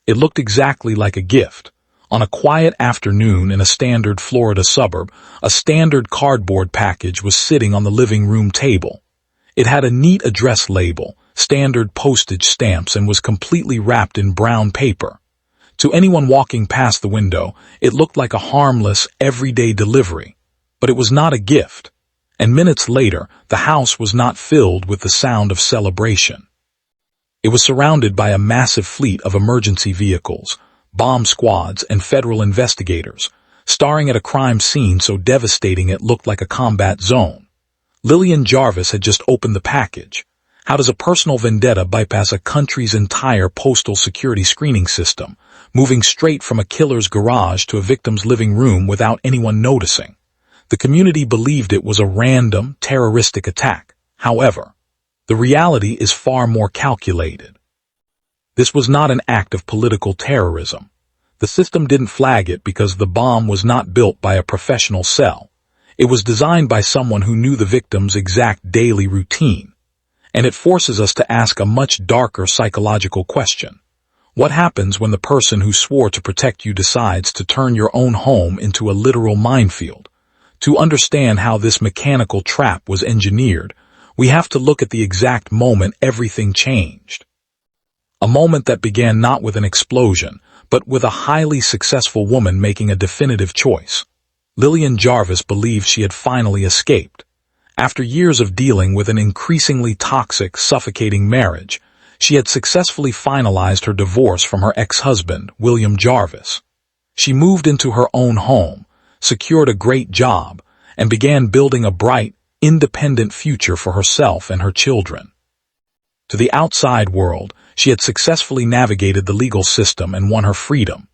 It looked exactly like a gift. On a quiet afternoon in a standard Florida suburb, a standard cardboard package was sitting on the living room table. It had a neat address label, standard postage stamps, and was completely wrapped in brown paper. To anyone walking past the window, it looked like a harmless, everyday delivery. But it was not a gift. And minutes later, the house was not filled with the sound of celebration. It was surrounded by a massive fleet of emergency vehicles, bomb squads, and federal investigators, starring at a crime scene so devastating it looked like a combat zone. Lillian Jarvis had just opened the package. How does a personal vendetta bypass a country's entire postal security screening system, moving straight from a killer's garage to a victim's living room without anyone noticing? The community believed it was a random, terroristic attack. However, the reality is far more calculated. This was not an act of political terrorism. The system didn't flag it because the bomb was not built by a professional cell. It was designed by someone who knew the victim's exact daily routine. And it forces us to ask a much darker psychological question. What happens when the person who swore to protect you decides to turn your own home into a literal minefield? To understand how this mechanical trap was engineered, we have to look at the exact moment everything changed. A moment that began not with an explosion, but with a highly successful woman making a definitive choice. Lillian Jarvis believed she had finally escaped. After years of dealing with an increasingly toxic, suffocating marriage, she had successfully finalized her divorce from her ex-husband, William Jarvis. She moved into her own home, secured a great job, and began building a bright, independent future for herself and her children. To the outside world, she had successfully navigated the legal system and won her freedom.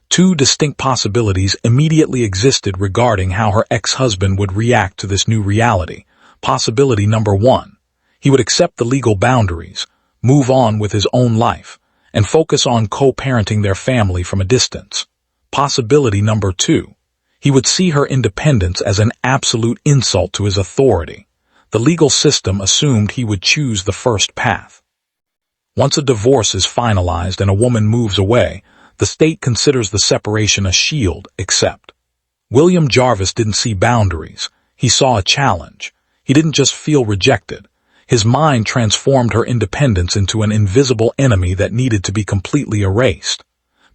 Two distinct possibilities immediately existed regarding how her ex-husband would react to this new reality. Possibility number one, he would accept the legal boundaries, move on with his own life, and focus on co-parenting their family from a distance. Possibility number two, he would see her independence as an absolute insult to his authority. The legal system assumed he would choose the first path. Once a divorce is finalized and a woman moves away, the state considers the separation a shield, except William Jarvis didn't see boundaries. He saw a challenge. He didn't just feel rejected. His mind transformed her independence into an invisible enemy that needed to be completely erased.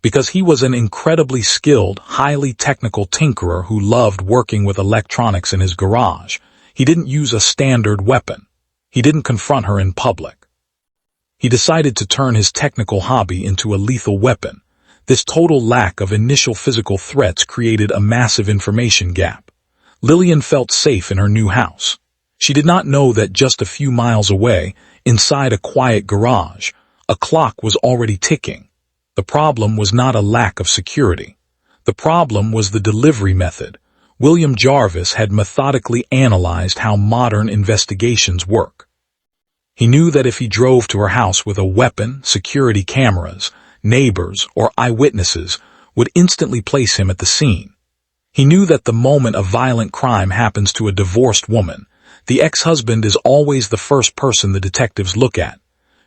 Because he was an incredibly skilled, highly technical tinkerer who loved working with electronics in his garage, he didn't use a standard weapon. He didn't confront her in public. He decided to turn his technical hobby into a lethal weapon. This total lack of initial physical threats created a massive information gap. Lillian felt safe in her new house. She did not know that just a few miles away, inside a quiet garage, a clock was already ticking. The problem was not a lack of security. The problem was the delivery method. William Jarvis had methodically analyzed how modern investigations work. He knew that if he drove to her house with a weapon, security cameras, neighbors, or eyewitnesses would instantly place him at the scene. He knew that the moment a violent crime happens to a divorced woman, the ex-husband is always the first person the detectives look at.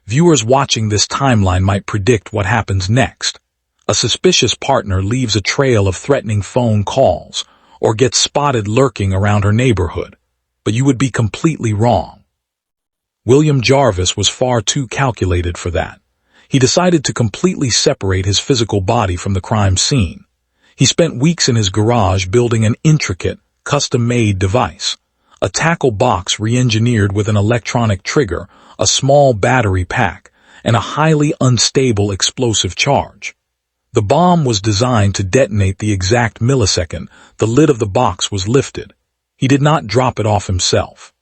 Viewers watching this timeline might predict what happens next. A suspicious partner leaves a trail of threatening phone calls, or gets spotted lurking around her neighborhood. But you would be completely wrong. William Jarvis was far too calculated for that. He decided to completely separate his physical body from the crime scene. He spent weeks in his garage building an intricate, custom-made device. A tackle box re-engineered with an electronic trigger, a small battery pack, and a highly unstable explosive charge. The bomb was designed to detonate the exact millisecond the lid of the box was lifted. He did not drop it off himself.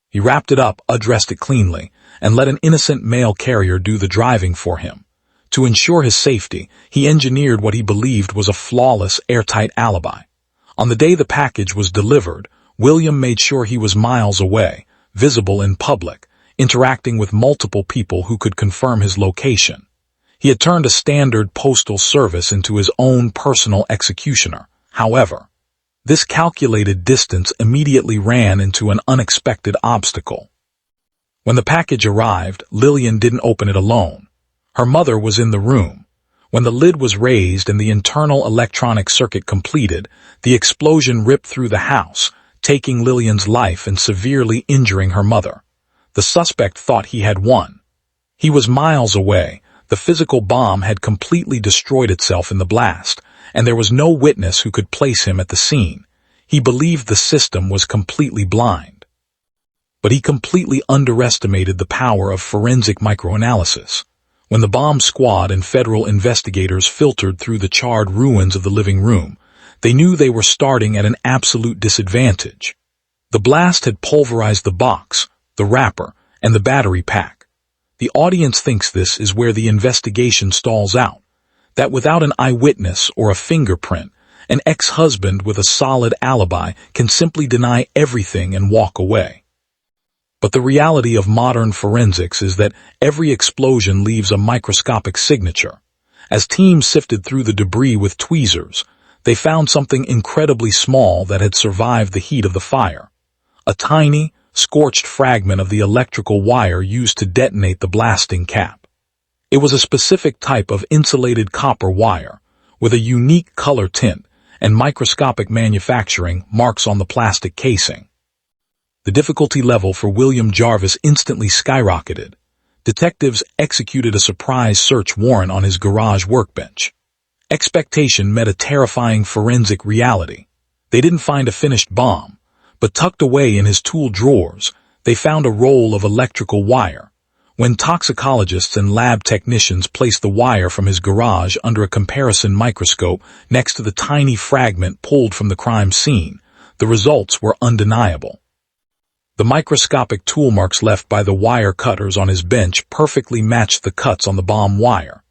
He wrapped it up, addressed it cleanly, and let an innocent mail carrier do the driving for him. To ensure his safety, he engineered what he believed was a flawless, airtight alibi. On the day the package was delivered, William made sure he was miles away, visible in public, interacting with multiple people who could confirm his location. He had turned a standard postal service into his own personal executioner. However, this calculated distance immediately ran into an unexpected obstacle. When the package arrived, Lillian didn't open it alone. Her mother was in the room. When the lid was raised and the internal electronic circuit completed, the explosion ripped through the house, taking Lillian's life and severely injuring her mother. The suspect thought he had won. He was miles away. The physical bomb had completely destroyed itself in the blast, and there was no witness who could place him at the scene. He believed the system was completely blind. But he completely underestimated the power of forensic microanalysis. When the bomb squad and federal investigators filtered through the charred ruins of the living room, they knew they were starting at an absolute disadvantage. The blast had pulverized the box, the wrapper, and the battery pack. The audience thinks this is where the investigation stalls out, that without an eyewitness or a fingerprint, an ex-husband with a solid alibi can simply deny everything and walk away. But the reality of modern forensics is that every explosion leaves a microscopic signature. As teams sifted through the debris with tweezers, they found something incredibly small that had survived the heat of the fire. A tiny, scorched fragment of the electrical wire used to detonate the blasting cap. It was a specific type of insulated copper wire, with a unique color tint and microscopic manufacturing marks on the plastic casing. The difficulty level for William Jarvis instantly skyrocketed. Detectives executed a surprise search warrant on his garage workbench. Expectation met a terrifying forensic reality. They didn't find a finished bomb, but tucked away in his tool drawers, they found a roll of electrical wire. When toxicologists and lab technicians placed the wire from his garage under a comparison microscope next to the tiny fragment pulled from the crime scene, the results were undeniable. The microscopic tool marks left by the wire cutters on his bench perfectly matched the cuts on the bomb wire.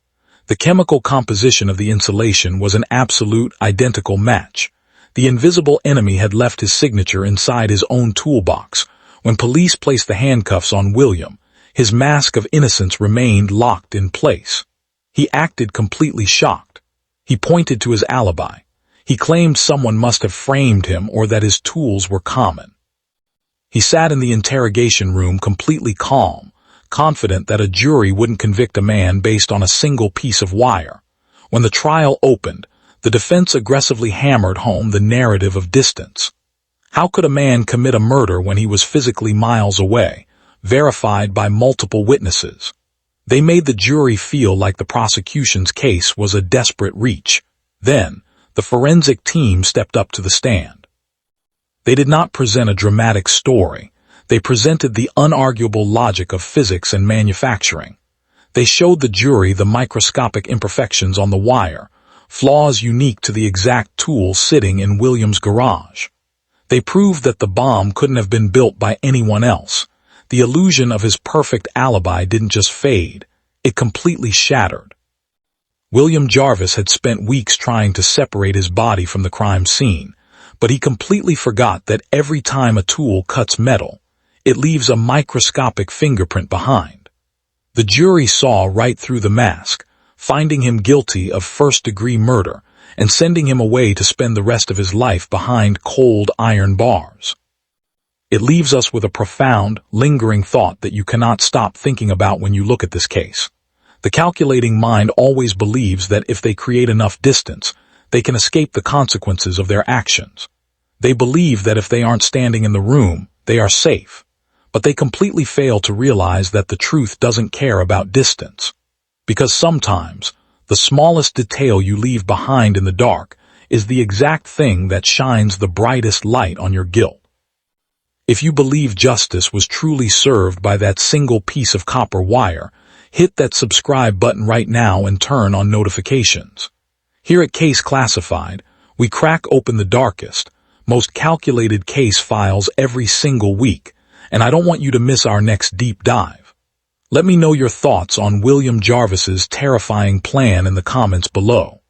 The chemical composition of the insulation was an absolute identical match. The invisible enemy had left his signature inside his own toolbox. When police placed the handcuffs on William, his mask of innocence remained locked in place. He acted completely shocked. He pointed to his alibi. He claimed someone must have framed him or that his tools were common. He sat in the interrogation room completely calm, confident that a jury wouldn't convict a man based on a single piece of wire. When the trial opened, the defense aggressively hammered home the narrative of distance. How could a man commit a murder when he was physically miles away, verified by multiple witnesses? They made the jury feel like the prosecution's case was a desperate reach. Then, the forensic team stepped up to the stand. They did not present a dramatic story. They presented the unarguable logic of physics and manufacturing. They showed the jury the microscopic imperfections on the wire, flaws unique to the exact tool sitting in William's garage. They proved that the bomb couldn't have been built by anyone else. The illusion of his perfect alibi didn't just fade, it completely shattered. William Jarvis had spent weeks trying to separate his body from the crime scene, but he completely forgot that every time a tool cuts metal, it leaves a microscopic fingerprint behind. The jury saw right through the mask, finding him guilty of first-degree murder and sending him away to spend the rest of his life behind cold iron bars. It leaves us with a profound, lingering thought that you cannot stop thinking about when you look at this case. The calculating mind always believes that if they create enough distance, they can escape the consequences of their actions. They believe that if they aren't standing in the room, they are safe. But they completely fail to realize that the truth doesn't care about distance. Because sometimes, the smallest detail you leave behind in the dark is the exact thing that shines the brightest light on your guilt. If you believe justice was truly served by that single piece of copper wire, hit that subscribe button right now and turn on notifications. Here at Case Classified, we crack open the darkest, most calculated case files every single week, and I don't want you to miss our next deep dive. Let me know your thoughts on William Jarvis's terrifying plan in the comments below.